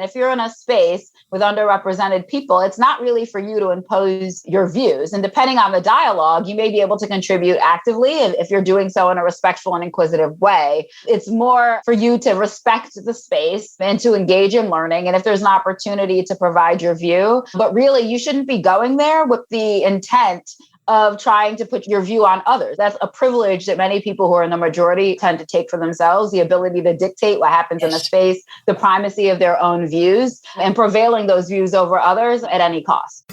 If you're in a space with underrepresented people, it's not really for you to impose your views. And depending on the dialogue, you may be able to contribute actively if you're doing so in a respectful and inquisitive way. It's more for you to respect the space and to engage in learning. And if there's an opportunity to provide your view, but really you shouldn't be going there with the intent of trying to put your view on others. That's a privilege that many people who are in the majority tend to take for themselves, the ability to dictate what happens in a space, the primacy of their own views, and prevailing those views over others at any cost.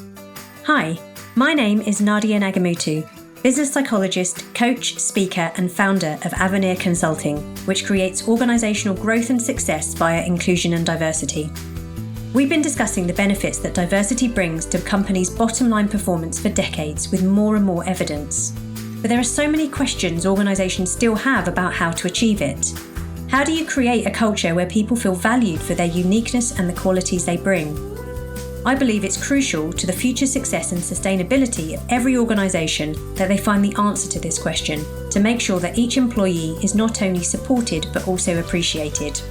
Hi, my name is Nadia Nagamutu, business psychologist, coach, speaker, and founder of Avenir Consulting, which creates organisational growth and success via inclusion and diversity. We've been discussing the benefits that diversity brings to companies' bottom line performance for decades with more and more evidence. But there are so many questions organisations still have about how to achieve it. How do you create a culture where people feel valued for their uniqueness and the qualities they bring? I believe it's crucial to the future success and sustainability of every organisation that they find the answer to this question to make sure that each employee is not only supported but also appreciated.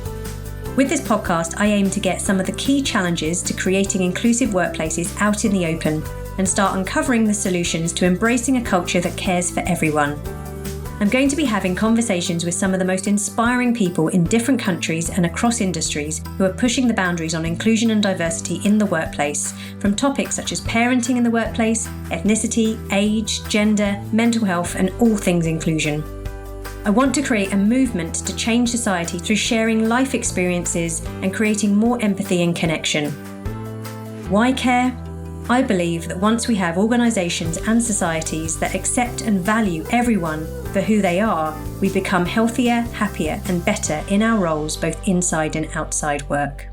With this podcast, I aim to get some of the key challenges to creating inclusive workplaces out in the open and start uncovering the solutions to embracing a culture that cares for everyone. I'm going to be having conversations with some of the most inspiring people in different countries and across industries who are pushing the boundaries on inclusion and diversity in the workplace, from topics such as parenting in the workplace, ethnicity, age, gender, mental health, and all things inclusion. I want to create a movement to change society through sharing life experiences and creating more empathy and connection. Why care? I believe that once we have organisations and societies that accept and value everyone for who they are, we become healthier, happier, and better in our roles both inside and outside work.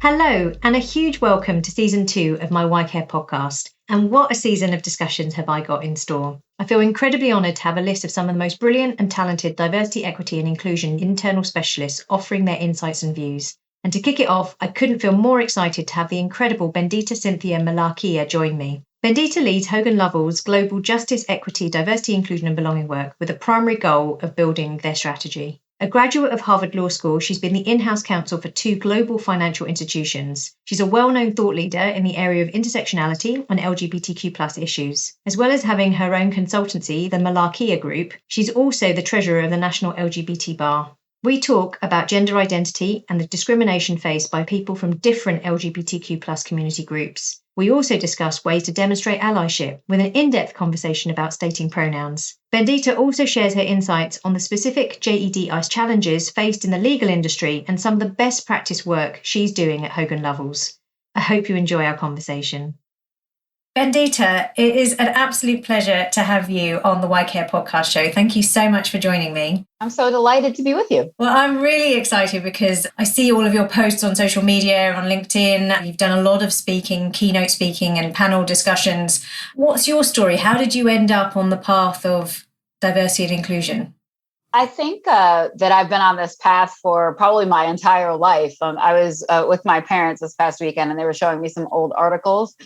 Hello, and a huge welcome to Season 2 of my Why Care podcast. And what a season of discussions have I got in store. I feel incredibly honoured to have a list of some of the most brilliant and talented diversity, equity and inclusion internal specialists offering their insights and views. And to kick it off, I couldn't feel more excited to have the incredible Bendita Cynthia Malakia join me. Bendita leads Hogan Lovells' global justice, equity, diversity, inclusion and belonging work with a primary goal of building their strategy. A graduate of Harvard Law School, she's been the in-house counsel for 2 global financial institutions. She's a well-known thought leader in the area of intersectionality and LGBTQ+ issues. As well as having her own consultancy, the Malakia Group, she's also the treasurer of the National LGBT Bar. We talk about gender identity and the discrimination faced by people from different LGBTQ+ community groups. We also discuss ways to demonstrate allyship with an in-depth conversation about stating pronouns. Bendita also shares her insights on the specific JEDI challenges faced in the legal industry and some of the best practice work she's doing at Hogan Lovells. I hope you enjoy our conversation. Bendita, it is an absolute pleasure to have you on the Why Care podcast show. Thank you so much for joining me. I'm so delighted to be with you. Well, I'm really excited because I see all of your posts on social media, on LinkedIn. You've done a lot of speaking, keynote speaking and panel discussions. What's your story? How did you end up on the path of diversity and inclusion? I think that I've been on this path for probably my entire life. I was with my parents this past weekend and they were showing me some old articles,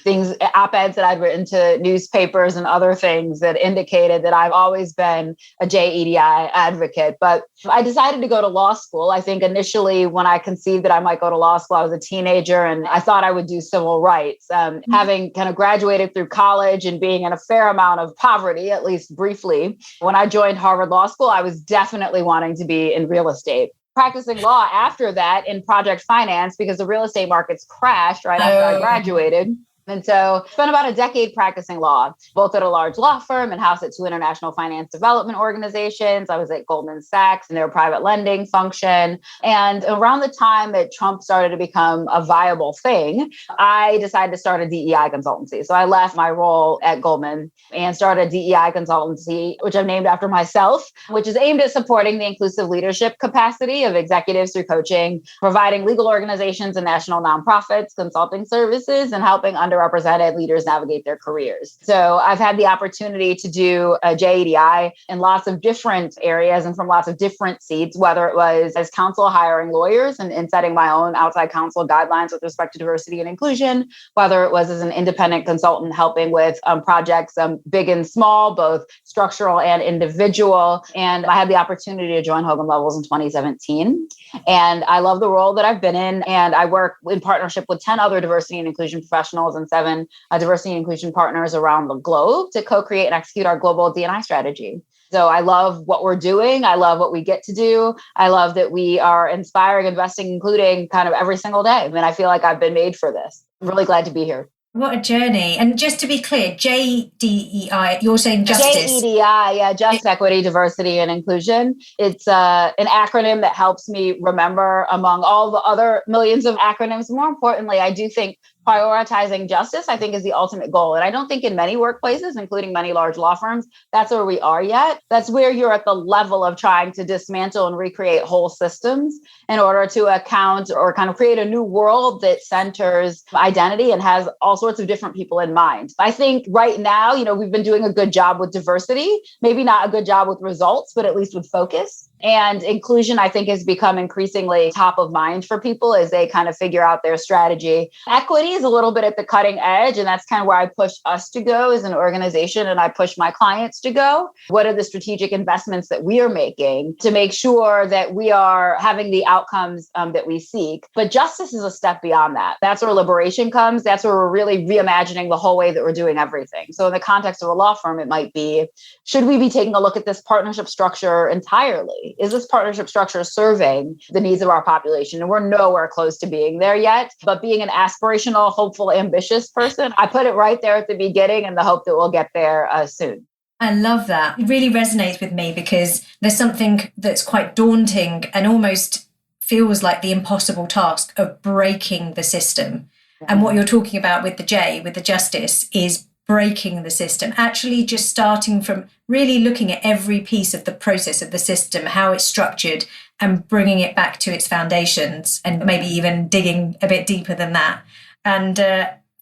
op-eds that I'd written to newspapers and other things that indicated that I've always been a JEDI advocate. But I decided to go to law school. I think initially when I conceived that I might go to law school, I was a teenager and I thought I would do civil rights. Having kind of graduated through college and being in a fair amount of poverty, at least briefly, when I joined Harvard Law School, I was definitely wanting to be in real estate. Practicing law after that in project finance because the real estate markets crashed right after I graduated. And so spent about a decade practicing law, both at a large law firm and house at 2 international finance development organizations. I was at Goldman Sachs and their private lending function. And around the time that Trump started to become a viable thing, I decided to start a DEI consultancy. So I left my role at Goldman and started a DEI consultancy, which I've named after myself, which is aimed at supporting the inclusive leadership capacity of executives through coaching, providing legal organizations and national nonprofits, consulting services, and helping underrepresented leaders navigate their careers. So I've had the opportunity to do a JEDI in lots of different areas and from lots of different seats, whether it was as counsel hiring lawyers and setting my own outside counsel guidelines with respect to diversity and inclusion, whether it was as an independent consultant helping with projects big and small, both structural and individual. And I had the opportunity to join Hogan Lovells in 2017. And I love the role that I've been in. And I work in partnership with 10 other diversity and inclusion professionals and 7 diversity and inclusion partners around the globe to co-create and execute our global D&I strategy. So I love what we're doing. I love what we get to do. I love that we are inspiring, investing, including kind of every single day. I mean, I feel like I've been made for this. I'm really glad to be here. What a journey. And just to be clear, JDEI, you're saying justice. JEDI, yeah, Just Equity, Diversity, and Inclusion. It's an acronym that helps me remember among all the other millions of acronyms. More importantly, I do think prioritizing justice, I think, is the ultimate goal. And I don't think in many workplaces, including many large law firms, that's where we are yet. That's where you're at the level of trying to dismantle and recreate whole systems in order to account or kind of create a new world that centers identity and has all sorts of different people in mind. I think right now, we've been doing a good job with diversity, maybe not a good job with results, but at least with focus. And inclusion, I think, has become increasingly top of mind for people as they kind of figure out their strategy. Equity is a little bit at the cutting edge, and that's kind of where I push us to go as an organization, and I push my clients to go. What are the strategic investments that we are making to make sure that we are having the outcomes that we seek? But justice is a step beyond that. That's where liberation comes. That's where we're really reimagining the whole way that we're doing everything. So in the context of a law firm, it might be, should we be taking a look at this partnership structure entirely? Is this partnership structure serving the needs of our population? And we're nowhere close to being there yet. But being an aspirational, hopeful, ambitious person, I put it right there at the beginning in the hope that we'll get there soon. I love that. It really resonates with me because there's something that's quite daunting and almost feels like the impossible task of breaking the system. And what you're talking about with the justice, is breaking the system, actually just starting from really looking at every piece of the process of the system, how it's structured, and bringing it back to its foundations, and maybe even digging a bit deeper than that. And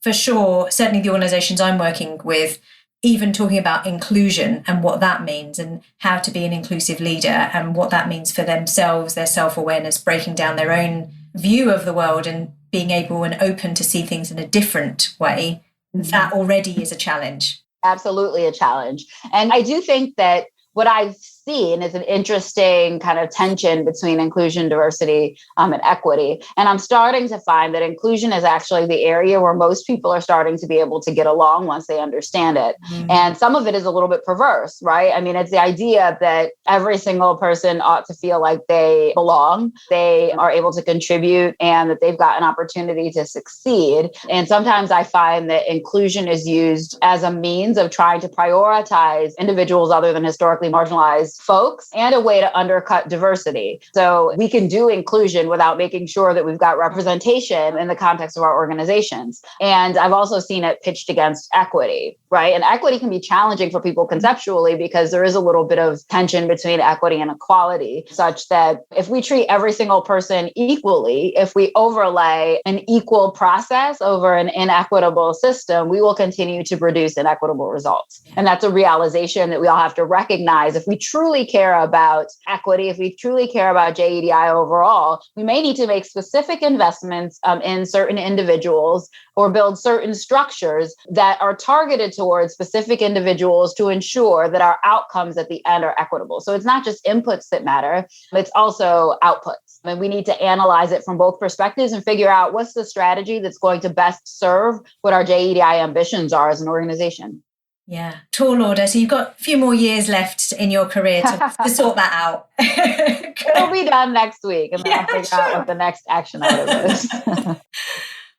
for sure, certainly the organizations I'm working with, even talking about inclusion and what that means and how to be an inclusive leader and what that means for themselves, their self-awareness, breaking down their own view of the world and being able and open to see things in a different way. That already is a challenge. Absolutely a challenge. And I do think that what I've seen is an interesting kind of tension between inclusion, diversity, and equity. And I'm starting to find that inclusion is actually the area where most people are starting to be able to get along once they understand it. Mm-hmm. And some of it is a little bit perverse, right? I mean, it's the idea that every single person ought to feel like they belong, they are able to contribute, and that they've got an opportunity to succeed. And sometimes I find that inclusion is used as a means of trying to prioritize individuals other than historically marginalized folks and a way to undercut diversity. So we can do inclusion without making sure that we've got representation in the context of our organizations. And I've also seen it pitched against equity, right? And equity can be challenging for people conceptually because there is a little bit of tension between equity and equality, such that if we treat every single person equally, if we overlay an equal process over an inequitable system, we will continue to produce inequitable results. And that's a realization that we all have to recognize. If we truly care about equity, if we truly care about JEDI overall, we may need to make specific investments in certain individuals or build certain structures that are targeted towards specific individuals to ensure that our outcomes at the end are equitable. So it's not just inputs that matter, it's also outputs. And we need to analyze it from both perspectives and figure out what's the strategy that's going to best serve what our JEDI ambitions are as an organization. Yeah, tall order. So you've got a few more years left in your career to sort that out. It'll be done next week, and then I'll figure out what the next action item is.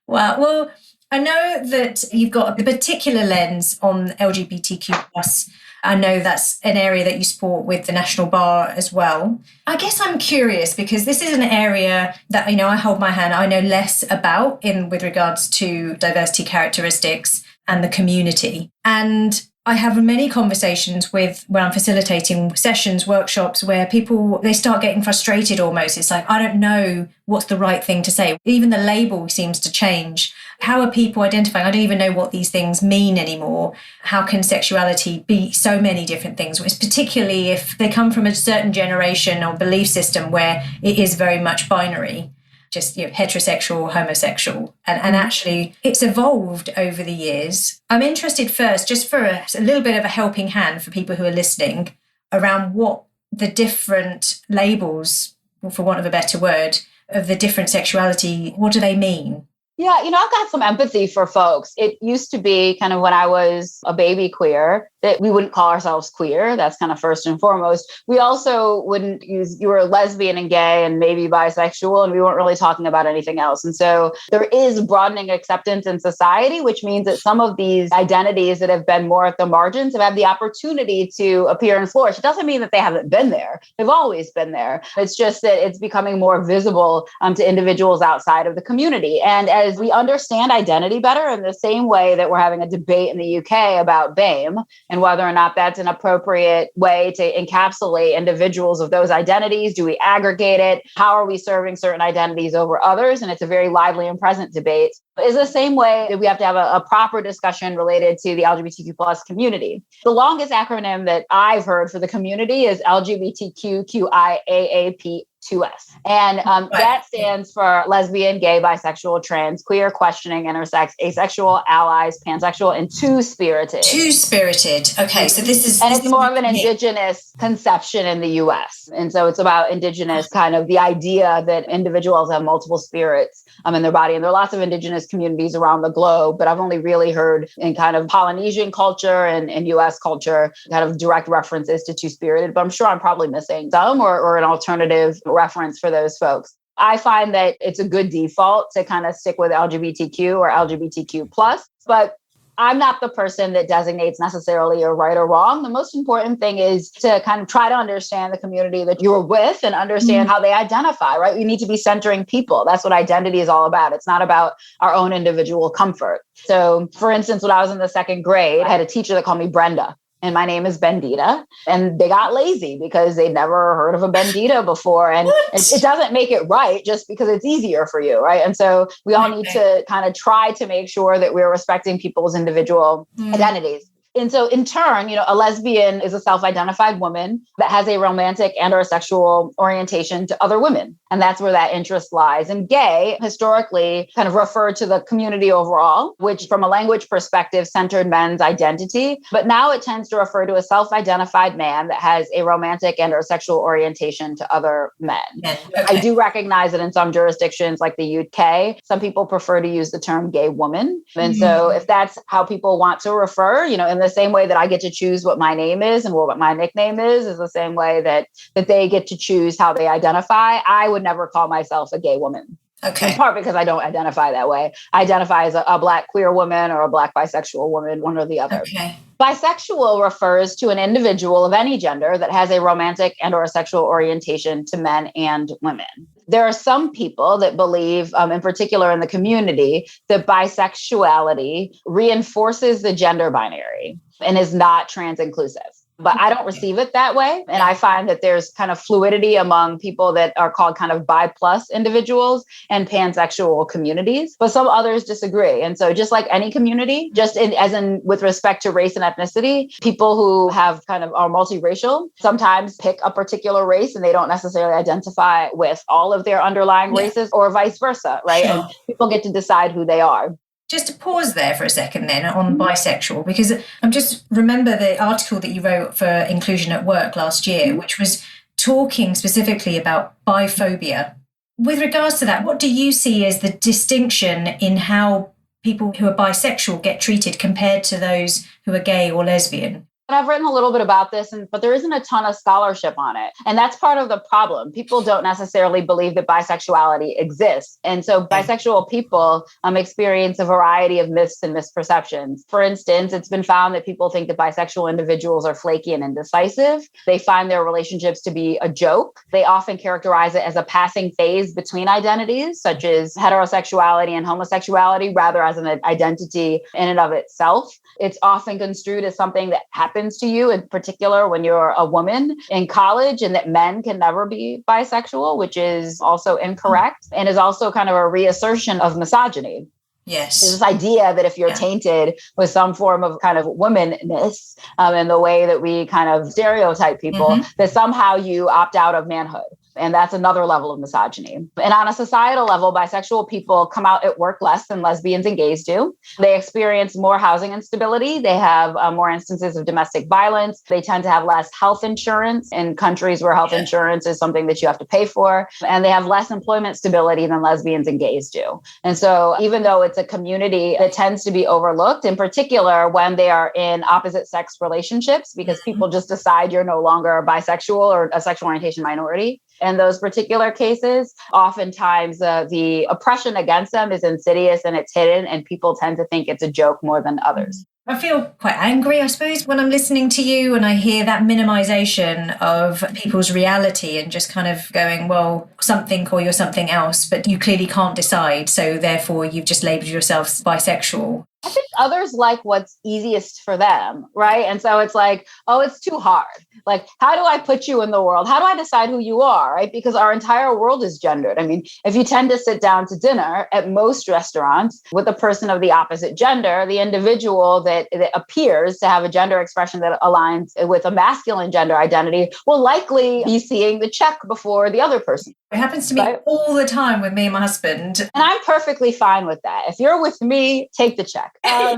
Wow. Well, I know that you've got a particular lens on LGBTQ+. I know that's an area that you support with the National Bar as well. I guess I'm curious because this is an area that, I hold my hand, I know less about with regards to diversity characteristics and the community. And I have many conversations when I'm facilitating sessions, workshops, where they start getting frustrated almost. It's like, I don't know what's the right thing to say. Even the label seems to change. How are people identifying? I don't even know what these things mean anymore. How can sexuality be so many different things? It's particularly if they come from a certain generation or belief system where it is very much binary. Just heterosexual, homosexual. And actually, it's evolved over the years. I'm interested first, just for a little bit of a helping hand for people who are listening, around what the different labels, for want of a better word, of the different sexuality, what do they mean? Yeah, I've got some empathy for folks. It used to be kind of when I was a baby queer that we wouldn't call ourselves queer. That's kind of first and foremost. We also wouldn't use, you were lesbian and gay and maybe bisexual, and we weren't really talking about anything else. And so there is broadening acceptance in society, which means that some of these identities that have been more at the margins have had the opportunity to appear and flourish. It doesn't mean that they haven't been there. They've always been there. It's just that it's becoming more visible to individuals outside of the community. And as we understand identity better, in the same way that we're having a debate in the UK about BAME and whether or not that's an appropriate way to encapsulate individuals of those identities. Do we aggregate it? How are we serving certain identities over others? And it's a very lively and present debate. Is the same way that we have to have a proper discussion related to the LGBTQ plus community. The longest acronym that I've heard for the community is LGBTQIAAP 2S. And that stands for lesbian, gay, bisexual, trans, queer, questioning, intersex, asexual, allies, pansexual, and two-spirited. Two-spirited. Okay, so this is... And it's more of an indigenous conception in the US. And so it's about indigenous kind of the idea that individuals have multiple spirits in their body. And there are lots of indigenous communities around the globe, but I've only really heard in kind of Polynesian culture and US culture kind of direct references to two-spirited, but I'm sure I'm probably missing some or an alternative reference for those folks. I find that it's a good default to kind of stick with LGBTQ or LGBTQ plus, but I'm not the person that designates necessarily a right or wrong. The most important thing is to kind of try to understand the community that you're with and understand how they identify, right? We need to be centering people. That's what identity is all about. It's not about our own individual comfort. So for instance, when I was in the second grade, I had a teacher that called me Brenda. And my name is Bendita. And they got lazy because they'd never heard of a Bendita before. And it doesn't make it right just because it's easier for you, right? And so we all need to kind of try to make sure that we're respecting people's individual identities. And so in turn, a lesbian is a self-identified woman that has a romantic and or sexual orientation to other women. And that's where that interest lies. And gay historically kind of referred to the community overall, which from a language perspective centered men's identity. But now it tends to refer to a self-identified man that has a romantic and or sexual orientation to other men. Okay. I do recognize that in some jurisdictions like the UK, some people prefer to use the term gay woman. And so if that's how people want to refer, in the same way that I get to choose what my name is and what my nickname is the same way that they get to choose how they identify. I would never call myself a gay woman. Okay. In part because I don't identify that way. I identify as a Black queer woman or a Black bisexual woman, one or the other. Okay. Bisexual refers to an individual of any gender that has a romantic and or sexual orientation to men and women. There are some people that believe, in particular in the community, that bisexuality reinforces the gender binary and is not trans inclusive. But I don't receive it that way. And I find that there's kind of fluidity among people that are called kind of bi plus individuals and pansexual communities. But some others disagree. And so just like any community, as in with respect to race and ethnicity, people who have kind of are multiracial sometimes pick a particular race and they don't necessarily identify with all of their underlying races or vice versa, right? Sure. And people get to decide who they are. Just to pause there for a second then on bisexual, because I'm just remember the article that you wrote for Inclusion at Work last year, which was talking specifically about biphobia. With regards to that, what do you see as the distinction in how people who are bisexual get treated compared to those who are gay or lesbian? I've written a little bit about this, but there isn't a ton of scholarship on it. And that's part of the problem. People don't necessarily believe that bisexuality exists. And so bisexual people experience a variety of myths and misperceptions. For instance, it's been found that people think that bisexual individuals are flaky and indecisive. They find their relationships to be a joke. They often characterize it as a passing phase between identities, such as heterosexuality and homosexuality, rather as an identity in and of itself. It's often construed as something that happens to you, in particular when you're a woman in college, and that men can never be bisexual, which is also incorrect and is also kind of a reassertion of misogyny. Yes. This idea that if you're tainted with some form of kind of womanness in the way that we kind of stereotype people, that somehow you opt out of manhood. And that's another level of misogyny. And on a societal level, bisexual people come out at work less than lesbians and gays do. They experience more housing instability. They have more instances of domestic violence. They tend to have less health insurance in countries where health insurance is something that you have to pay for. And they have less employment stability than lesbians and gays do. And so even though it's a community that tends to be overlooked, in particular when they are in opposite sex relationships, because people just decide you're no longer bisexual or a sexual orientation minority. In those particular cases, oftentimes the oppression against them is insidious and it's hidden, and people tend to think it's a joke more than others. I feel quite angry, I suppose, when I'm listening to you and I hear that minimization of people's reality and just kind of going, well, something or you're something else, but you clearly can't decide. So therefore, you've just labeled yourself bisexual. I think others like what's easiest for them, right? And so it's like, oh, it's too hard. Like, how do I put you in the world? How do I decide who you are, right? Because our entire world is gendered. I mean, if you tend to sit down to dinner at most restaurants with a person of the opposite gender, the individual that appears to have a gender expression that aligns with a masculine gender identity will likely be seeing the check before the other person. It happens to me all the time with me and my husband. And I'm perfectly fine with that. If you're with me, take the check. But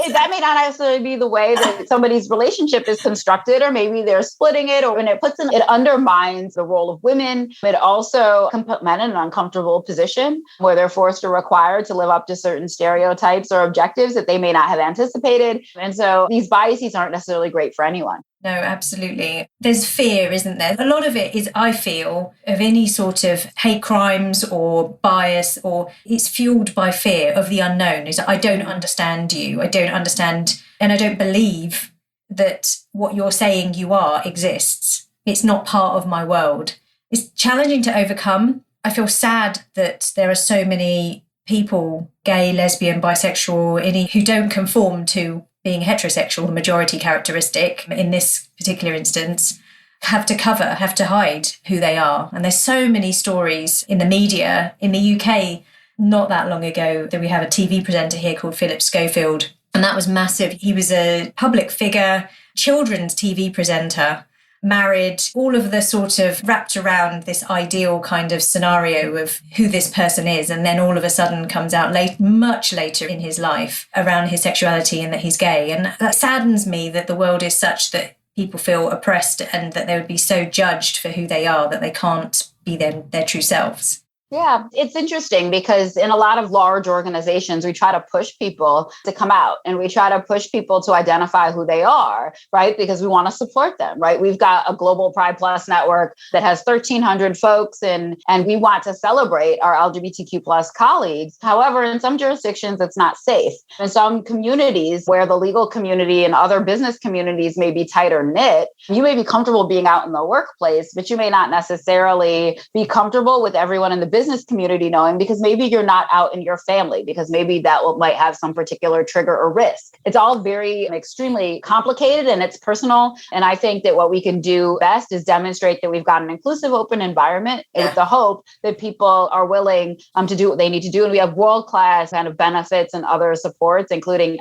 that may not necessarily be the way that somebody's relationship is constructed, or maybe they're splitting it, or when it undermines the role of women. It also can put men in an uncomfortable position where they're forced or required to live up to certain stereotypes or objectives that they may not have anticipated. And so these biases aren't necessarily great for anyone. No, absolutely. There's fear, isn't there? A lot of it is, I feel, of any sort of hate crimes or bias, or it's fueled by fear of the unknown. Is I don't understand you. I don't understand, and I don't believe that what you're saying you are exists. It's not part of my world. It's challenging to overcome. I feel sad that there are so many people, gay, lesbian, bisexual, any who don't conform to being heterosexual, the majority characteristic in this particular instance, have to hide who they are. And there's so many stories in the media. In the UK, not that long ago, that we have a TV presenter here called Philip Schofield, and that was massive. He was a public figure, children's TV presenter, married, all of the sort of wrapped around this ideal kind of scenario of who this person is. And then all of a sudden comes out much later in his life around his sexuality and that he's gay. And that saddens me that the world is such that people feel oppressed and that they would be so judged for who they are that they can't be their true selves. Yeah, it's interesting because in a lot of large organizations, we try to push people to come out and we try to push people to identify who they are, right? Because we want to support them, right? We've got a global Pride Plus network that has 1,300 folks and we want to celebrate our LGBTQ plus colleagues. However, in some jurisdictions, it's not safe. In some communities where the legal community and other business communities may be tighter knit, you may be comfortable being out in the workplace, but you may not necessarily be comfortable with everyone in the business community knowing, because maybe you're not out in your family, because maybe that might have some particular trigger or risk. It's all very extremely complicated and it's personal. And I think that what we can do best is demonstrate that we've got an inclusive, open environment with the hope that people are willing to do what they need to do. And we have world-class kind of benefits and other supports, including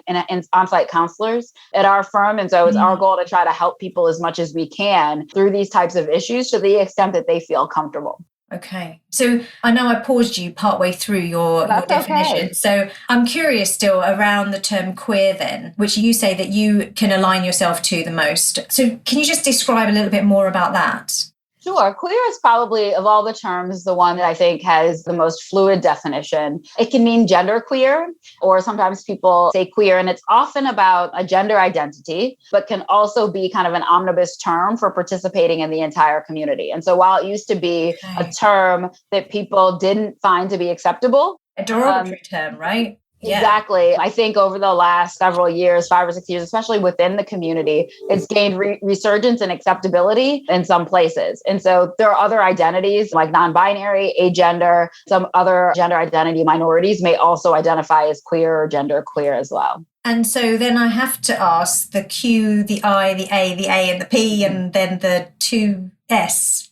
on-site counselors at our firm. And so it's our goal to try to help people as much as we can through these types of issues to the extent that they feel comfortable. Okay. So I know I paused you partway through your definition. Okay. So I'm curious still around the term queer then, which you say that you can align yourself to the most. So can you just describe a little bit more about that? Sure. Queer is probably, of all the terms, the one that I think has the most fluid definition. It can mean gender queer, or sometimes people say queer, and it's often about a gender identity, but can also be kind of an omnibus term for participating in the entire community. And so while it used to be a term that people didn't find to be acceptable, a derogatory term, right? Yeah. Exactly. I think over the last several years, 5 or 6 years, especially within the community, it's gained resurgence and acceptability in some places. And so there are other identities like non-binary, agender, some other gender identity minorities may also identify as queer or gender queer as well. And so then I have to ask the Q, the I, the A, and the P, and then the 2S.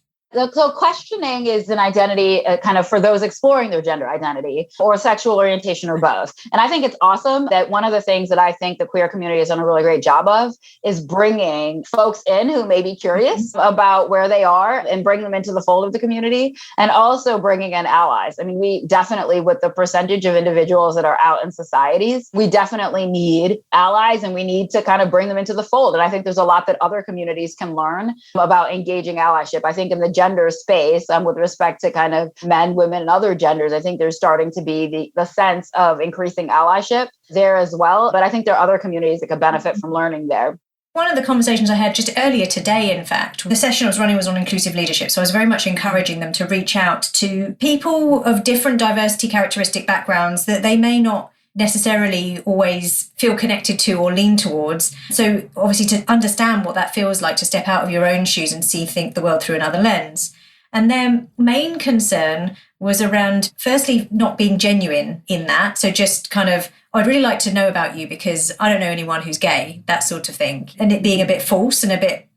So questioning is an identity kind of for those exploring their gender identity or sexual orientation or both. And I think it's awesome that one of the things that I think the queer community has done a really great job of is bringing folks in who may be curious about where they are and bring them into the fold of the community, and also bringing in allies. I mean, we definitely, with the percentage of individuals that are out in societies, we definitely need allies, and we need to kind of bring them into the fold. And I think there's a lot that other communities can learn about engaging allyship. I think in the gender space, with respect to kind of men, women, and other genders, I think there's starting to be the sense of increasing allyship there as well. But I think there are other communities that could benefit from learning there. One of the conversations I had just earlier today, in fact, the session I was running was on inclusive leadership. So I was very much encouraging them to reach out to people of different diversity characteristic backgrounds that they may not necessarily always feel connected to or lean towards. So obviously to understand what that feels like to step out of your own shoes and think the world through another lens. And their main concern was around, firstly, not being genuine in that. So just kind of, I'd really like to know about you because I don't know anyone who's gay, that sort of thing. And it being a bit false and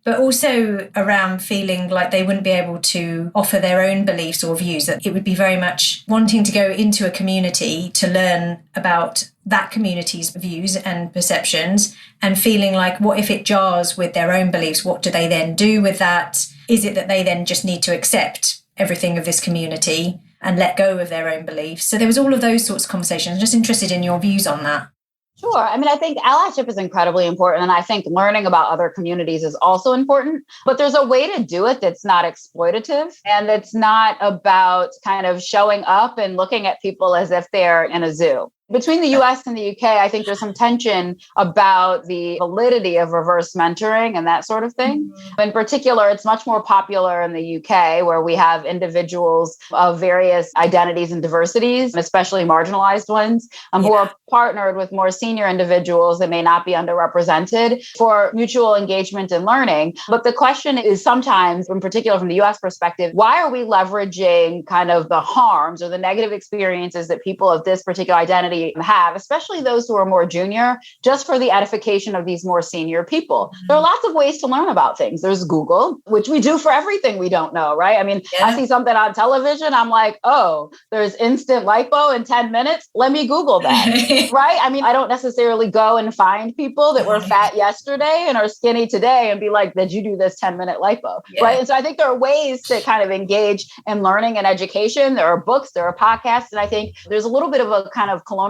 but also around feeling like they wouldn't be able to offer their own beliefs or views, that it would be very much wanting to go into a community to learn about that community's views and perceptions, and feeling like, what if it jars with their own beliefs? What do they then do with that? Is it that they then just need to accept everything of this community and let go of their own beliefs? So there was all of those sorts of conversations. I'm just interested in your views on that. Sure. I mean, I think allyship is incredibly important. And I think learning about other communities is also important. But there's a way to do it that's not exploitative, and that's not about kind of showing up and looking at people as if they're in a zoo. Between the US and the UK, I think there's some tension about the validity of reverse mentoring and that sort of thing. In particular, it's much more popular in the UK, where we have individuals of various identities and diversities, especially marginalized ones, who are partnered with more senior individuals that may not be underrepresented for mutual engagement and learning. But the question is sometimes, in particular from the US perspective, why are we leveraging kind of the harms or the negative experiences that people of this particular identity have, especially those who are more junior, just for the edification of these more senior people? There are lots of ways to learn about things. There's Google, which we do for everything we don't know, right? I mean, I see something on television, I'm like, oh, there's instant lipo in 10 minutes. Let me Google that, right? I mean, I don't necessarily go and find people that were fat yesterday and are skinny today and be like, did you do this 10-minute lipo, right? And so I think there are ways to kind of engage in learning and education. There are books, there are podcasts, and I think there's a little bit of a kind of colonialist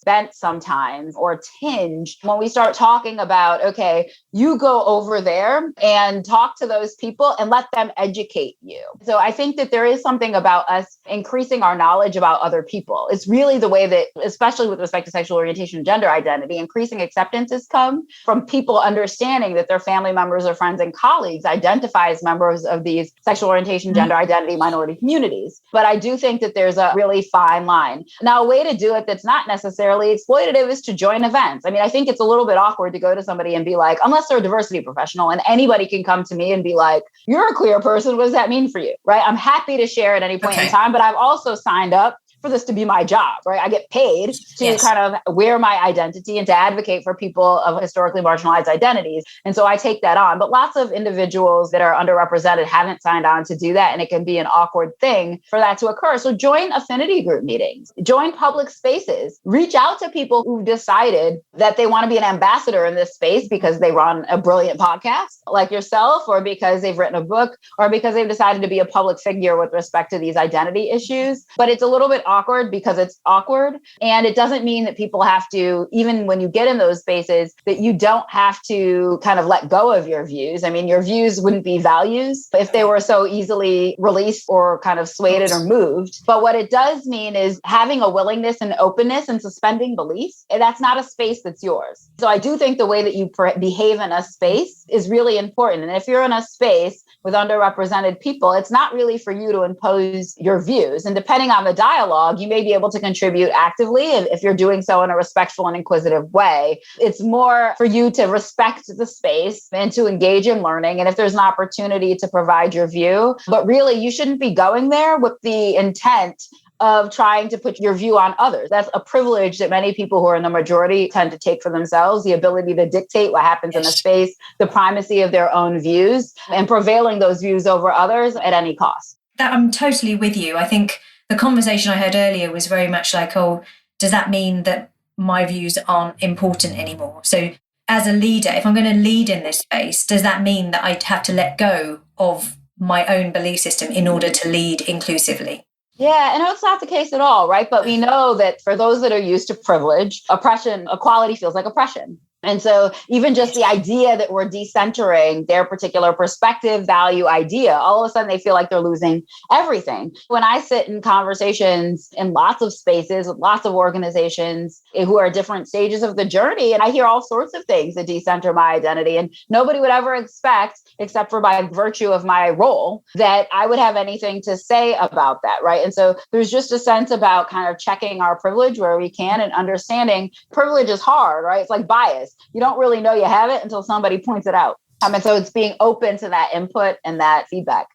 bent sometimes, or tinge, when we start talking about, okay, you go over there and talk to those people and let them educate you. So I think that there is something about us increasing our knowledge about other people. It's really the way that, especially with respect to sexual orientation and gender identity, increasing acceptance has come from people understanding that their family members or friends and colleagues identify as members of these sexual orientation, gender identity minority communities. But I do think that there's a really fine line. Now, a way to do it that's not necessarily exploitative is to join events. I mean, I think it's a little bit awkward to go to somebody and be like, unless they're a diversity professional and anybody can come to me and be like, you're a queer person, what does that mean for you? Right? I'm happy to share at any point in time, but I've also signed up for this to be my job, right? I get paid to kind of wear my identity and to advocate for people of historically marginalized identities. And so I take that on. But lots of individuals that are underrepresented haven't signed on to do that. And it can be an awkward thing for that to occur. So join affinity group meetings, join public spaces, reach out to people who've decided that they want to be an ambassador in this space because they run a brilliant podcast like yourself, or because they've written a book, or because they've decided to be a public figure with respect to these identity issues. But it's a little bit awkward because it's awkward. And it doesn't mean that people have to, even when you get in those spaces, that you don't have to kind of let go of your views. I mean, your views wouldn't be values if they were so easily released or kind of swayed or moved. But what it does mean is having a willingness and openness and suspending beliefs. And that's not a space that's yours. So I do think the way that you behave in a space is really important. And if you're in a space with underrepresented people, it's not really for you to impose your views. And depending on the dialogue, you may be able to contribute actively if you're doing so in a respectful and inquisitive way. It's more for you to respect the space and to engage in learning. And if there's an opportunity to provide your view, but really you shouldn't be going there with the intent of trying to put your view on others. That's a privilege that many people who are in the majority tend to take for themselves, the ability to dictate what happens in a space, the primacy of their own views, and prevailing those views over others at any cost. That I'm totally with you. I think the conversation I heard earlier was very much like, oh, does that mean that my views aren't important anymore? So as a leader, if I'm going to lead in this space, does that mean that I'd have to let go of my own belief system in order to lead inclusively? Yeah, and it's not the case at all, right? But we know that for those that are used to privilege, oppression, equality feels like oppression. And so even just the idea that we're decentering their particular perspective, value, idea, all of a sudden they feel like they're losing everything. When I sit in conversations in lots of spaces with lots of organizations who are at different stages of the journey, and I hear all sorts of things that decenter my identity, and nobody would ever expect, except for by virtue of my role, that I would have anything to say about that, right? And so there's just a sense about kind of checking our privilege where we can and understanding privilege is hard, right? It's like bias. You don't really know you have it until somebody points it out. And so it's being open to that input and that feedback.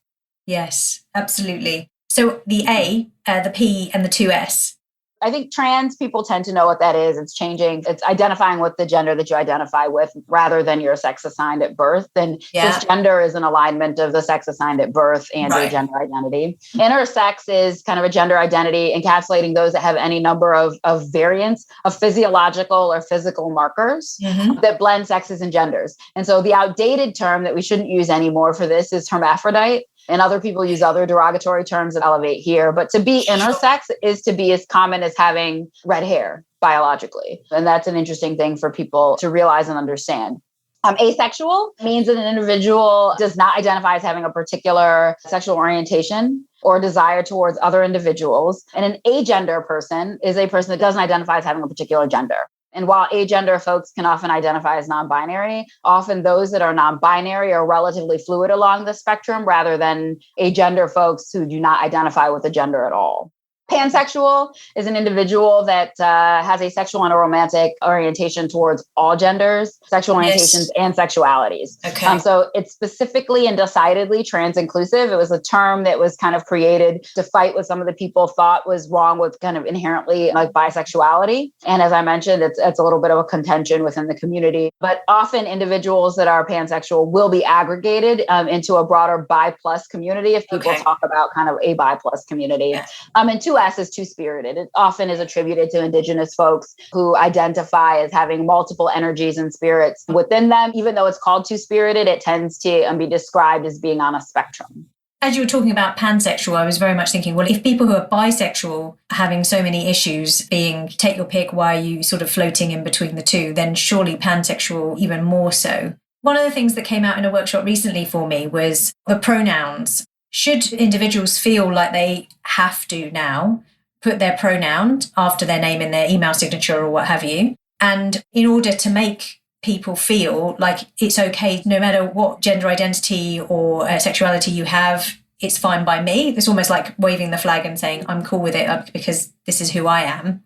Yes, absolutely. So the A, the P, and the 2S. I think trans people tend to know what that is. It's changing. It's identifying with the gender that you identify with rather than your sex assigned at birth. And cisgender is an alignment of the sex assigned at birth and your gender identity. Intersex is kind of a gender identity encapsulating those that have any number of variants of physiological or physical markers that blend sexes and genders. And so the outdated term that we shouldn't use anymore for this is hermaphrodite. And other people use other derogatory terms that elevate here. But to be intersex is to be as common as having red hair biologically. And that's an interesting thing for people to realize and understand. Asexual means that an individual does not identify as having a particular sexual orientation or desire towards other individuals. And an agender person is a person that doesn't identify as having a particular gender. And while agender folks can often identify as non-binary, often those that are non-binary are relatively fluid along the spectrum rather than agender folks who do not identify with a gender at all. Pansexual is an individual that has a sexual and a romantic orientation towards all genders, sexual orientations, and sexualities. Okay. So it's specifically and decidedly trans-inclusive. It was a term that was kind of created to fight what some of the people thought was wrong with kind of inherently like bisexuality. And as I mentioned, it's a little bit of a contention within the community. But often individuals that are pansexual will be aggregated into a broader bi plus community if people talk about kind of a bi plus community. Yeah. And 2S is two-spirited. It often is attributed to Indigenous folks who identify as having multiple energies and spirits within them. Even though it's called two-spirited, it tends to be described as being on a spectrum. As you were talking about pansexual, I was very much thinking, well, if people who are bisexual are having so many issues being take your pick, why are you sort of floating in between the two, then surely pansexual even more so. One of the things that came out in a workshop recently for me was the pronouns. Should individuals feel like they have to now put their pronoun after their name in their email signature or what have you? And in order to make people feel like it's okay, no matter what gender identity or sexuality you have, it's fine by me. It's almost like waving the flag and saying, I'm cool with it because this is who I am.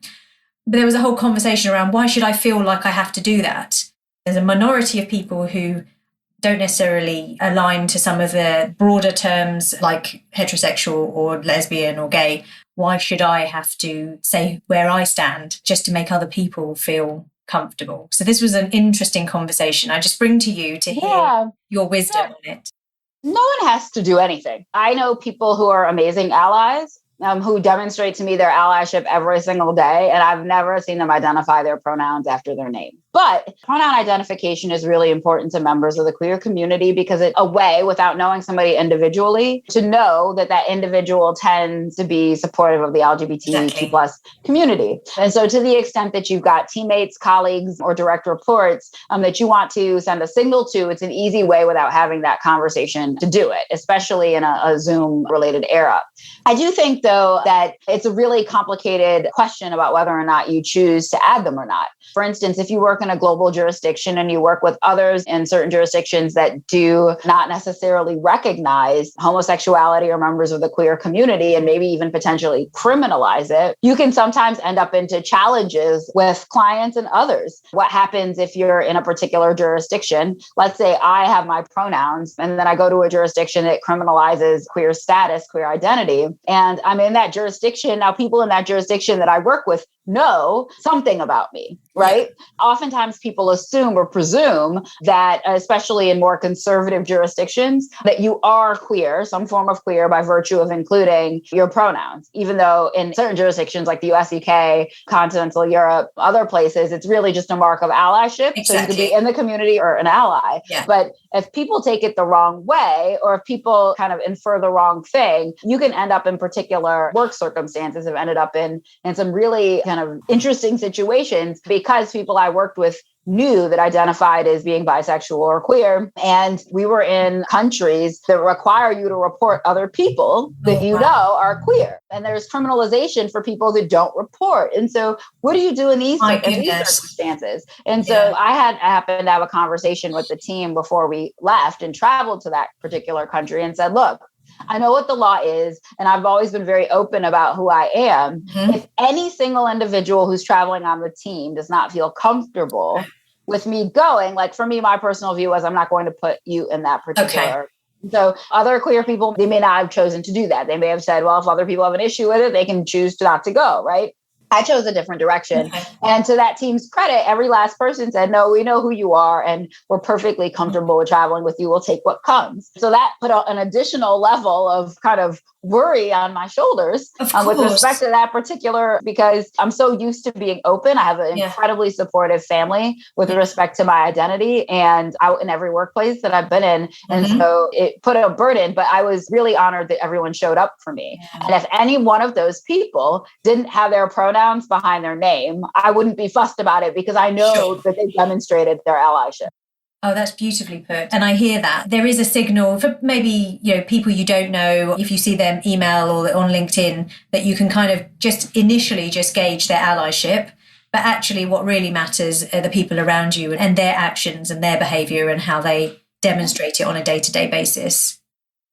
But there was a whole conversation around why should I feel like I have to do that? There's a minority of people who don't necessarily align to some of the broader terms like heterosexual or lesbian or gay. Why should I have to say where I stand just to make other people feel comfortable? So this was an interesting conversation. I just bring to you to hear your wisdom on it. No one has to do anything. I know people who are amazing allies who demonstrate to me their allyship every single day, and I've never seen them identify their pronouns after their name. But pronoun identification is really important to members of the queer community because it's a way, without knowing somebody individually, to know that that individual tends to be supportive of the LGBTQ plus community. And so to the extent that you've got teammates, colleagues, or direct reports that you want to send a signal to, it's an easy way without having that conversation to do it, especially in a Zoom-related era. I do think, though, that it's a really complicated question about whether or not you choose to add them or not. For instance, if you work in a global jurisdiction and you work with others in certain jurisdictions that do not necessarily recognize homosexuality or members of the queer community and maybe even potentially criminalize it, you can sometimes end up into challenges with clients and others. What happens if you're in a particular jurisdiction? Let's say I have my pronouns and then I go to a jurisdiction that criminalizes queer status, queer identity, and I'm in that jurisdiction. Now, people in that jurisdiction that I work with know something about me, right? Oftentimes people assume or presume that, especially in more conservative jurisdictions, that you are queer, some form of queer by virtue of including your pronouns, even though in certain jurisdictions like the US, UK, continental Europe, other places, it's really just a mark of allyship. Exactly. So you could be in the community or an ally. Yeah. But if people take it the wrong way, or if people kind of infer the wrong thing, you can end up in particular work circumstances, have ended up in some really kind of interesting situations because people I worked with knew that identified as being bisexual or queer. And we were in countries that require you to report other people that you know are queer. And there's criminalization for people that don't report. And so what do you do in these circumstances? And so I happened to have a conversation with the team before we left and traveled to that particular country and said, look, I know what the law is, and I've always been very open about who I am. Mm-hmm. If any single individual who's traveling on the team does not feel comfortable with me going, like for me, my personal view was I'm not going to put you in that particular. Okay. So other queer people, they may not have chosen to do that. They may have said, well, if other people have an issue with it, they can choose not to go, right? I chose a different direction. Okay. And to that team's credit, every last person said, no, we know who you are and we're perfectly comfortable with traveling with you. We'll take what comes. So that put an additional level of kind of worry on my shoulders with respect to that particular, because I'm so used to being open. I have an incredibly supportive family with respect to my identity and out in every workplace that I've been in. And so it put a burden, but I was really honored that everyone showed up for me. And if any one of those people didn't have their pronouns behind their name, I wouldn't be fussed about it because I know that they demonstrated their allyship. Oh, that's beautifully put. And I hear that. There is a signal for maybe, people you don't know, if you see them email or on LinkedIn, that you can kind of just initially just gauge their allyship. But actually what really matters are the people around you and their actions and their behavior and how they demonstrate it on a day-to-day basis.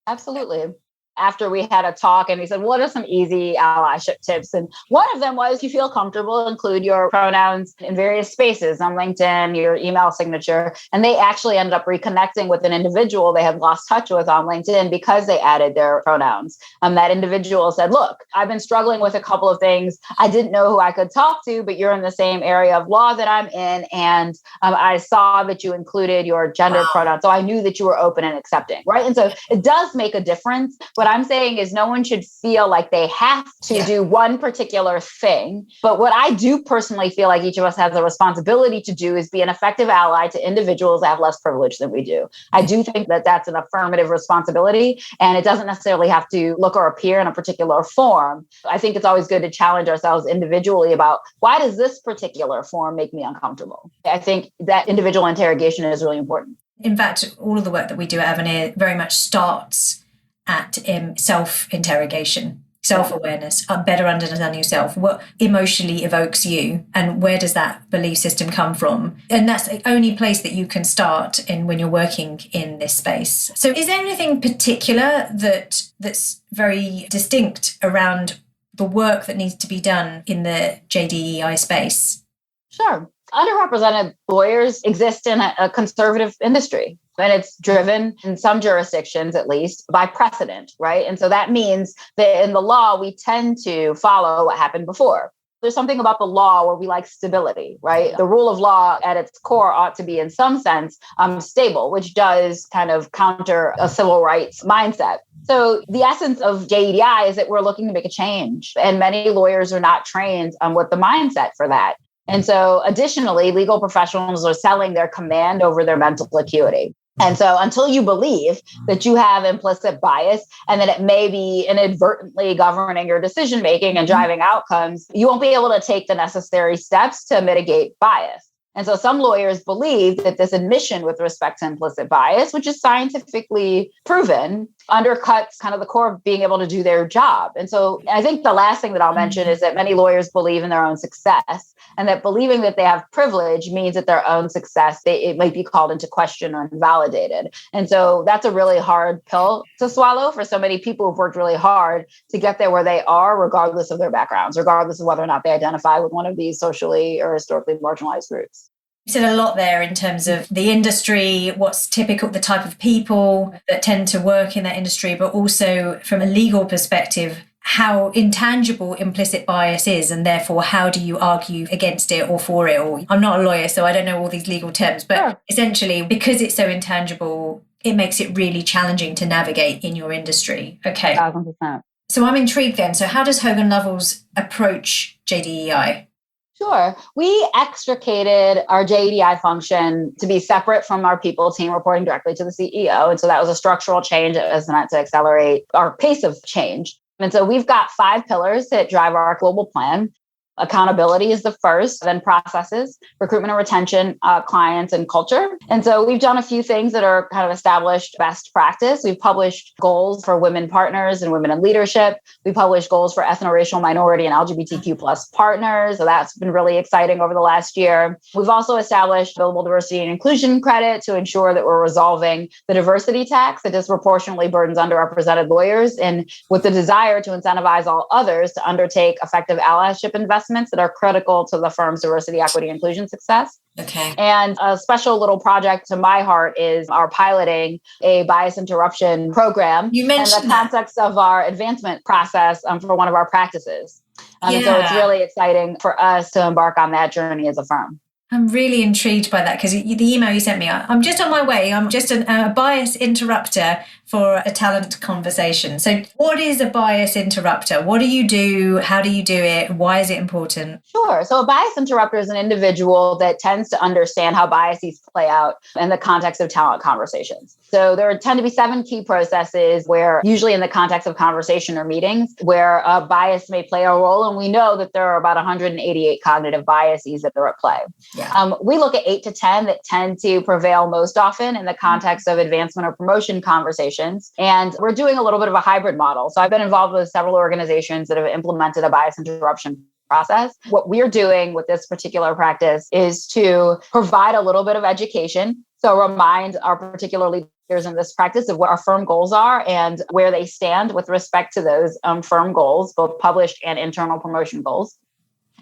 Absolutely. After we had a talk and he said, what are some easy allyship tips? And one of them was, if you feel comfortable, include your pronouns in various spaces on LinkedIn, your email signature. And they actually ended up reconnecting with an individual they had lost touch with on LinkedIn because they added their pronouns. That individual said, look, I've been struggling with a couple of things. I didn't know who I could talk to, but you're in the same area of law that I'm in. And I saw that you included your gender pronouns. So I knew that you were open and accepting, right? And so it does make a difference. What I'm saying is no one should feel like they have to do one particular thing. But what I do personally feel like each of us has a responsibility to do is be an effective ally to individuals that have less privilege than we do. I do think that that's an affirmative responsibility, and it doesn't necessarily have to look or appear in a particular form. I think it's always good to challenge ourselves individually about, why does this particular form make me uncomfortable? I think that individual interrogation is really important. In fact, all of the work that we do at Avenir very much starts at self-interrogation, self-awareness, better understanding yourself, what emotionally evokes you, and where does that belief system come from? And that's the only place that you can start in when you're working in this space. So is there anything particular that's very distinct around the work that needs to be done in the JDEI space? Sure. Underrepresented lawyers exist in a conservative industry, and it's driven in some jurisdictions, at least, by precedent, right? And so that means that in the law, we tend to follow what happened before. There's something about the law where we like stability, right? The rule of law at its core ought to be, in some sense, stable, which does kind of counter a civil rights mindset. So the essence of JEDI is that we're looking to make a change, and many lawyers are not trained with the mindset for that. And so additionally, legal professionals are selling their command over their mental acuity. And so until you believe that you have implicit bias and that it may be inadvertently governing your decision making and driving outcomes, you won't be able to take the necessary steps to mitigate bias. And so some lawyers believe that this admission with respect to implicit bias, which is scientifically proven, undercuts kind of the core of being able to do their job. And so I think the last thing that I'll mention is that many lawyers believe in their own success, and that believing that they have privilege means that their own success, it might be called into question or invalidated. And so that's a really hard pill to swallow for so many people who've worked really hard to get there where they are, regardless of their backgrounds, regardless of whether or not they identify with one of these socially or historically marginalized groups. You said a lot there in terms of the industry, what's typical, the type of people that tend to work in that industry, but also from a legal perspective, how intangible implicit bias is, and therefore how do you argue against it or for it? Or I'm not a lawyer, so I don't know all these legal terms, but essentially because it's so intangible, it makes it really challenging to navigate in your industry. Okay. 1,000%. So I'm intrigued then. So how does Hogan Lovells approach JDEI? Sure. We extricated our JEDI function to be separate from our people team reporting directly to the CEO. And so that was a structural change that was meant to accelerate our pace of change. And so we've got 5 pillars that drive our global plan. Accountability is the first, then processes, recruitment and retention, clients, and culture. And so we've done a few things that are kind of established best practice. We've published goals for women partners and women in leadership. We published goals for ethno-racial minority and LGBTQ plus partners. So that's been really exciting over the last year. We've also established billable diversity and inclusion credit to ensure that we're resolving the diversity tax that disproportionately burdens underrepresented lawyers, and with the desire to incentivize all others to undertake effective allyship investments that are critical to the firm's diversity, equity, and inclusion success. Okay. And a special little project to my heart is our piloting a bias interruption program. You mentioned in the context of our advancement process for one of our practices. And so it's really exciting for us to embark on that journey as a firm. I'm really intrigued by that because the email you sent me, I'm just on my way. I'm just a bias interrupter for a talent conversation. So what is a bias interrupter? What do you do? How do you do it? Why is it important? Sure. So a bias interrupter is an individual that tends to understand how biases play out in the context of talent conversations. So there tend to be 7 key processes where, usually in the context of conversation or meetings, where a bias may play a role. And we know that there are about 188 cognitive biases that are at play. Yeah. We look at 8 to 10 that tend to prevail most often in the context of advancement or promotion conversations. And we're doing a little bit of a hybrid model. So I've been involved with several organizations that have implemented a bias interruption process. What we're doing with this particular practice is to provide a little bit of education. So remind our particular leaders in this practice of what our firm goals are and where they stand with respect to those firm goals, both published and internal promotion goals.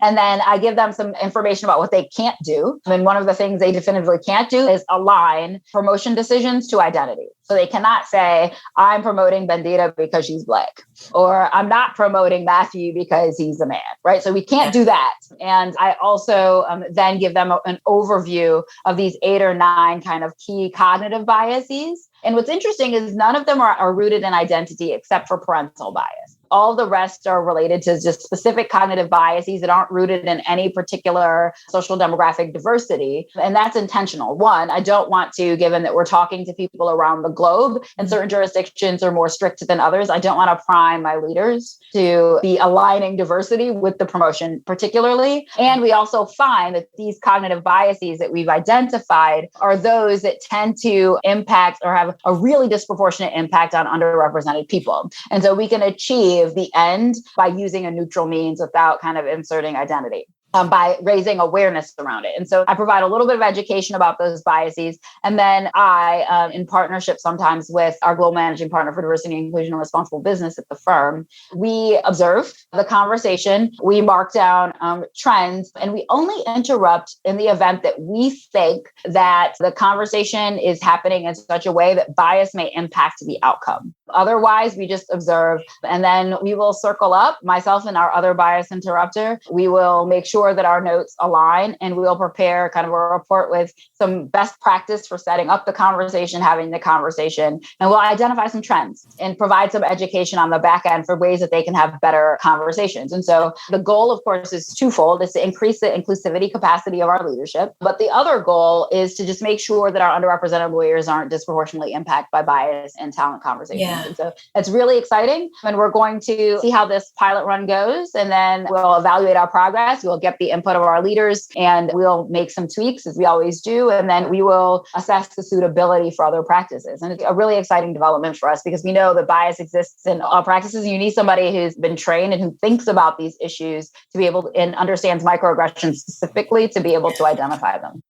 And then I give them some information about what they can't do. And one of the things they definitively can't do is align promotion decisions to identity. So they cannot say, I'm promoting Bendita because she's Black, or I'm not promoting Matthew because he's a man, right? So we can't do that. And I also then give them an overview of these 8 or 9 kind of key cognitive biases. And what's interesting is none of them are rooted in identity except for parental bias. All the rest are related to just specific cognitive biases that aren't rooted in any particular social demographic diversity. And that's intentional. One, I don't want to, given that we're talking to people around the globe and certain jurisdictions are more strict than others, I don't want to prime my leaders to be aligning diversity with the promotion particularly. And we also find that these cognitive biases that we've identified are those that tend to impact or have a really disproportionate impact on underrepresented people. And so we can achieve the end by using a neutral means without kind of inserting identity. By raising awareness around it. And so I provide a little bit of education about those biases. And then I, in partnership sometimes with our global managing partner for diversity and inclusion and responsible business at the firm, we observe the conversation, we mark down trends, and we only interrupt in the event that we think that the conversation is happening in such a way that bias may impact the outcome. Otherwise, we just observe, and then we will circle up, myself and our other bias interrupter. We will make sure sure that our notes align, and we'll prepare kind of a report with some best practice for setting up the conversation, having the conversation, and we'll identify some trends and provide some education on the back end for ways that they can have better conversations. And so the goal, of course, is twofold. It's to increase the inclusivity capacity of our leadership. But the other goal is to just make sure that our underrepresented lawyers aren't disproportionately impacted by bias and talent conversations. Yeah. And so it's really exciting. And we're going to see how this pilot run goes. And then we'll evaluate our progress. We'll get the input of our leaders and we'll make some tweaks as we always do. And then we will assess the suitability for other practices. And it's a really exciting development for us because we know that bias exists in all practices. You need somebody who's been trained and who thinks about these issues to be able to, and understands microaggressions specifically to be able to identify them.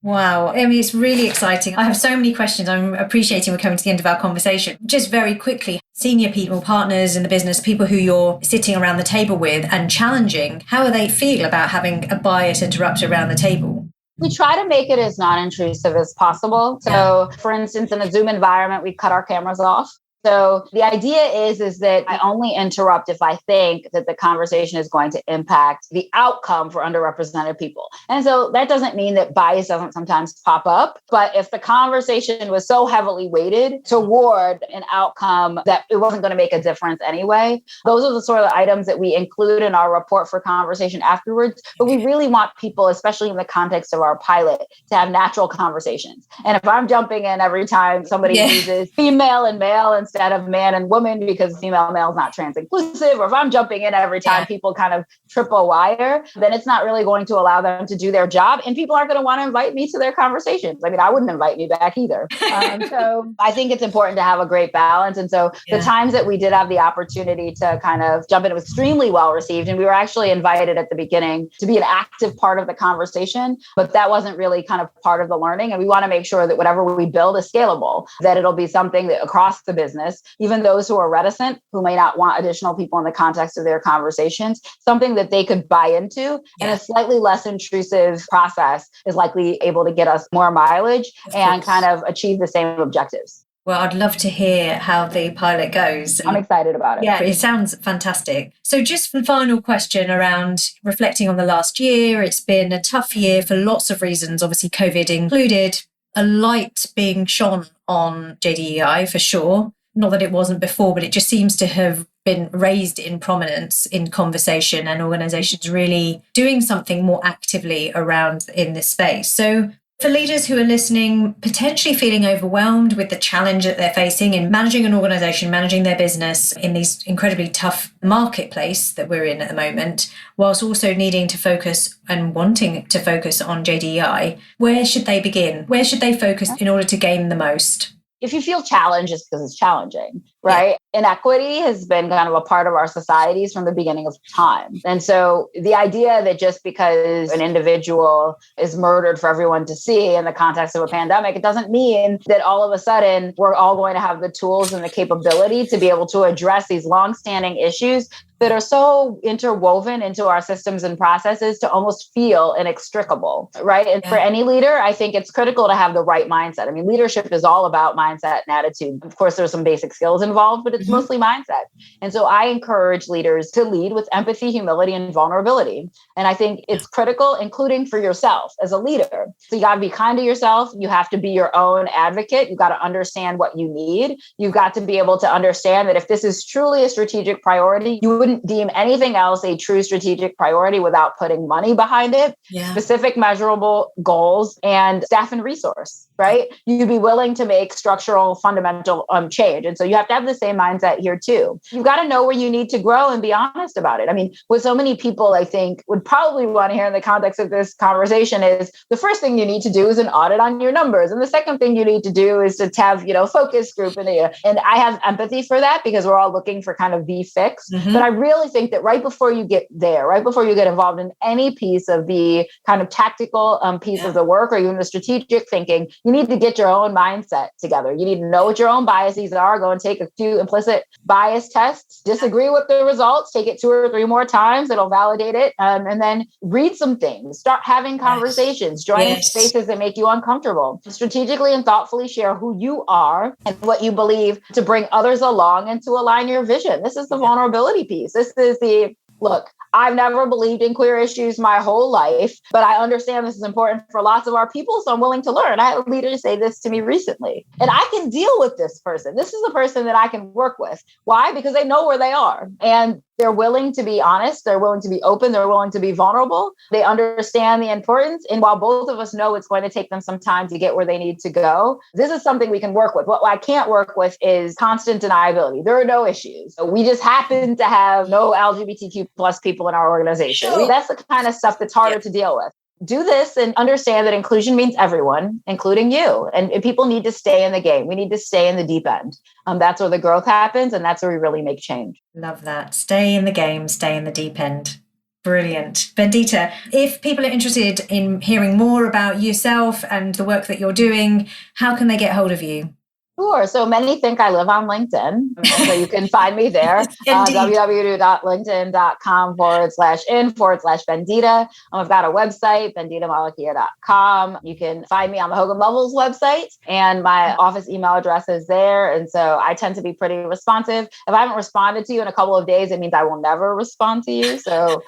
Wow. I mean, it's really exciting. I have so many questions. I'm appreciating we're coming to the end of our conversation. Just very quickly, senior people, partners in the business, people who you're sitting around the table with and challenging, how do they feel about having a bias interrupter around the table? We try to make it as non-intrusive as possible. So, for instance, in a Zoom environment, we cut our cameras off. So the idea is that I only interrupt if I think that the conversation is going to impact the outcome for underrepresented people. And so that doesn't mean that bias doesn't sometimes pop up, but if the conversation was so heavily weighted toward an outcome that it wasn't going to make a difference anyway, those are the sort of items that we include in our report for conversation afterwards. But we really want people, especially in the context of our pilot, to have natural conversations. And if I'm jumping in every time somebody uses female and male instead of man and woman because female and male is not trans inclusive, or if I'm jumping in every time people kind of triple wire, then it's not really going to allow them to do their job. And people aren't going to want to invite me to their conversations. I mean, I wouldn't invite me back either. So I think it's important to have a great balance. And so the times that we did have the opportunity to kind of jump in, it was extremely well received. And we were actually invited at the beginning to be an active part of the conversation, but that wasn't really kind of part of the learning. And we want to make sure that whatever we build is scalable, that it'll be something that across the business, even those who are reticent, who may not want additional people in the context of their conversations, something that they could buy into. And a slightly less intrusive process is likely able to get us more mileage and kind of achieve the same objectives. Well, I'd love to hear how the pilot goes. I'm excited about it. Yeah, it sounds fantastic. So just the final question around reflecting on the last year. It's been a tough year for lots of reasons, obviously COVID included, a light being shone on JDEI for sure. Not that it wasn't before, but it just seems to have been raised in prominence in conversation and organizations really doing something more actively around in this space. So for leaders who are listening, potentially feeling overwhelmed with the challenge that they're facing in managing an organization, managing their business in these incredibly tough marketplace that we're in at the moment, whilst also needing to focus and wanting to focus on JDEI, where should they begin? Where should they focus in order to gain the most? If you feel challenged, it's because it's challenging, right? Yeah. Inequity has been kind of a part of our societies from the beginning of time. And so the idea that just because an individual is murdered for everyone to see in the context of a pandemic, it doesn't mean that all of a sudden we're all going to have the tools and the capability to be able to address these longstanding issues that are so interwoven into our systems and processes to almost feel inextricable, right? And for any leader, I think it's critical to have the right mindset. I mean, leadership is all about mindset and attitude. Of course, there's some basic skills involved, but it's mostly mindset. And so I encourage leaders to lead with empathy, humility, and vulnerability. And I think it's critical, including for yourself as a leader. So you got to be kind to yourself. You have to be your own advocate. You've got to understand what you need. You've got to be able to understand that if this is truly a strategic priority, you wouldn't deem anything else a true strategic priority without putting money behind it, specific measurable goals, and staff and resource, right? You'd be willing to make structural, fundamental change. And so you have to have the same mindset here too. You've got to know where you need to grow and be honest about it. I mean, what so many people, I think, would probably want to hear in the context of this conversation is the first thing you need to do is an audit on your numbers. And the second thing you need to do is to have, focus group in the, and I have empathy for that because we're all looking for kind of the fix. But I really think that right before you get there, right before you get involved in any piece of the kind of tactical piece of the work or even the strategic thinking, you need to get your own mindset together. You need to know what your own biases are. Go and take a few implicit bias tests, disagree with the results, take it 2 or 3 more times. It'll validate it. And then read some things, start having conversations, join spaces that make you uncomfortable, strategically and thoughtfully share who you are and what you believe to bring others along and to align your vision. This is the vulnerability piece. This is the look, I've never believed in queer issues my whole life, but I understand this is important for lots of our people, so I'm willing to learn. I had a leader say this to me recently, and I can deal with this person. This is a person that I can work with. Why? Because they know where they are, and they're willing to be honest. They're willing to be open. They're willing to be vulnerable. They understand the importance. And while both of us know it's going to take them some time to get where they need to go, this is something we can work with. What I can't work with is constant deniability. There are no issues. We just happen to have no LGBTQ plus people in our organization. Sure. That's the kind of stuff that's harder to deal with. Do this and understand that inclusion means everyone, including you. And people need to stay in the game. We need to stay in the deep end. That's where the growth happens. And that's where we really make change. Love that. Stay in the game, stay in the deep end. Brilliant. Bendita, if people are interested in hearing more about yourself and the work that you're doing, how can they get hold of you? Sure. So many think I live on LinkedIn. So you can find me there. www.linkedin.com/in/Bendita. I've got a website, benditamalakia.com. You can find me on the Hogan Lovells website, and my office email address is there. And so I tend to be pretty responsive. If I haven't responded to you in a couple of days, it means I will never respond to you. So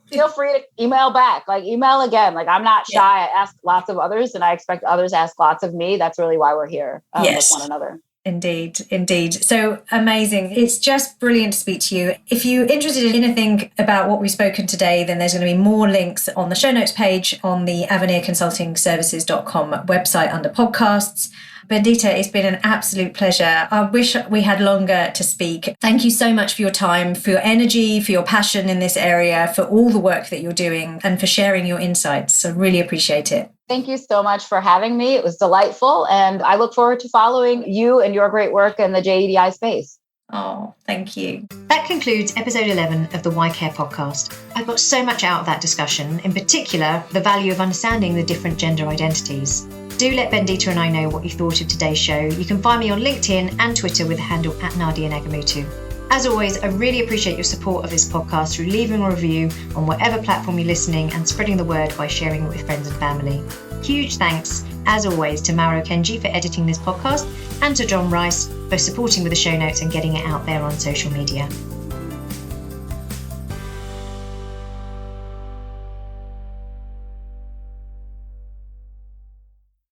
feel free to email back, email again. I'm not shy. I ask lots of others, and I expect others to ask lots of me. That's really why we're here with one another. Indeed. So amazing. It's just brilliant to speak to you. If you're interested in anything about what we've spoken today, then there's going to be more links on the show notes page on the AvenirConsultingServices.com website under podcasts. Bendita, it's been an absolute pleasure. I wish we had longer to speak. Thank you so much for your time, for your energy, for your passion in this area, for all the work that you're doing, and for sharing your insights. So really appreciate it. Thank you so much for having me. It was delightful. And I look forward to following you and your great work in the JEDI space. Oh, thank you. That concludes episode 11 of the Why Care podcast. I got so much out of that discussion, in particular, the value of understanding the different gender identities. Do let Bendita and I know what you thought of today's show. You can find me on LinkedIn and Twitter with the handle @NadiaNagamutu. As always, I really appreciate your support of this podcast through leaving a review on whatever platform you're listening and spreading the word by sharing it with friends and family. Huge thanks, as always, to Mauro Kenji for editing this podcast and to John Rice for supporting with the show notes and getting it out there on social media.